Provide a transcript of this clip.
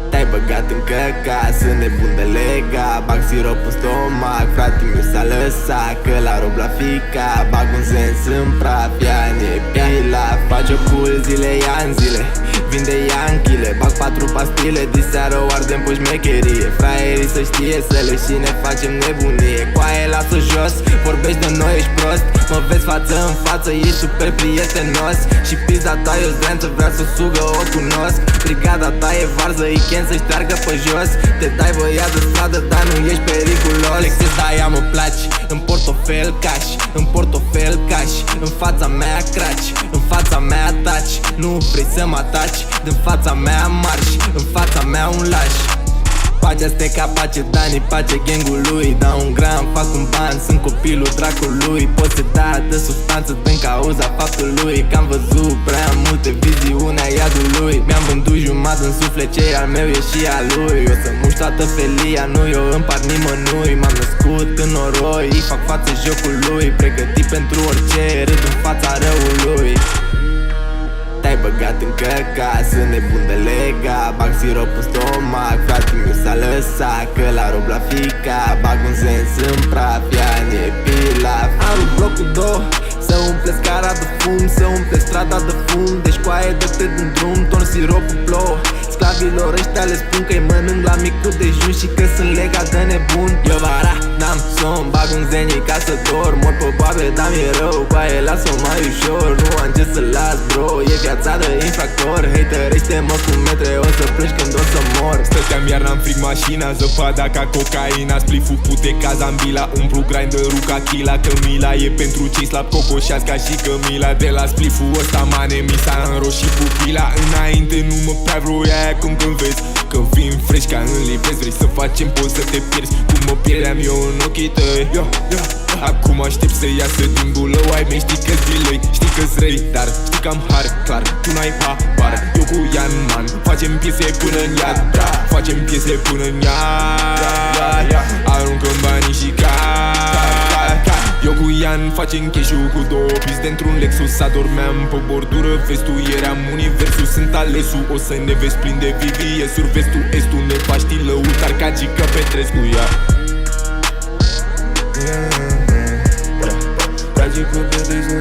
Te-ai băgat în căca, sunt nebun de lega. Bag sirop în stomac, frate-miu s-a lăsat. Că la rob la fica, bag un sens în praf. Ea ne pila, face o cool zile, ia în zile. Vinde ianchile, bag 4 pastile. Diseară o ardem pe șmecherie. Fraierii să știe să le și ne facem nebunie. Coaie, lasă jos, vorbești de noi, ești prost. Mă vezi față în față, ești super prietenos. Și pizda ta e o zdrență, vrea să sugă, o cunosc. Brigada ta e varză, Iken să șteargă pe jos. Te dai băiat de stradă, dar nu ești periculos. Lexus aia mă place, în portofel cash, în portofel cash. În fața mea craci, în fața mea taci. Nu vrei să mă ataci, din fața mea marși, în fața mea un laș. Pacea steca, pace Dani, pace gangul lui. Dau un gram, fac un ban, sunt copilul dracului. Posedat de substanță din cauza faptului că am văzut prea multe viziunea iadului. Mi-am vândut jumătate în suflet, ce al meu e și al lui. O să muști toată felia, nu eu împart nimănui. M-am născut în noroi, îi fac față jocului. Pregătit pentru orice, râd în fața răului. Te-ai băgat în căca, sunt nebun de lega. Bag sirop în stomac, frate-miu s-a lăsat. Că la rob la fica, bag un sens în praf. Ea ne pila, am rupt blocul 2 să umple scara de fum, să umple strada de fum. Deci coaie dă-te din drum, torn siropul plouă. Sclavilor ăștia le spun că-i mănânc la micul dejun și că sunt legat de nebun. Eu vara, n-am somn, bag un zenie ca să dorm. Mor pe babe, dar mi-e rău, coaie lasă-o mai ușor. Nu am ce să las, bro, e viața de infractor. Haterește-mă cu metre, o să plângi când o să mor. Stăteam iarna în frig mașina, zăpada ca cocaina. Spliful pute ca Zambila, umplu grinderul ca Chila. Că mila e pentru cei slab cocoșați ca și Camila. De la spliful ăsta mane mi s-a înroșit pupila. Înainte nu mă prea vroia aia cum când vezi că vin fresh ca în livrezi. Vrei să facem poți să te pierzi, cum mă pierdeam eu în ochii tăi. Acum aștept să iasă din bulău ai mei. Știi că-s delay, știi că-s răi, dar știi că am har, clar, tu n-ai habar. Eu cu Ian, man, facem piese până în iad, bra. Facem piese până în iad. Aruncăm banii și eu cu Ian facem cash-ul cu 2 pis dintr-un Lexus. Adormeam pe bordură, vestul eram universul. Sunt alesul, o să ne vezi plin de VVS-uri. Vestul, estul, ne paști lăutar ca Gică Petrescu, ia. Ca Gică Petrescu,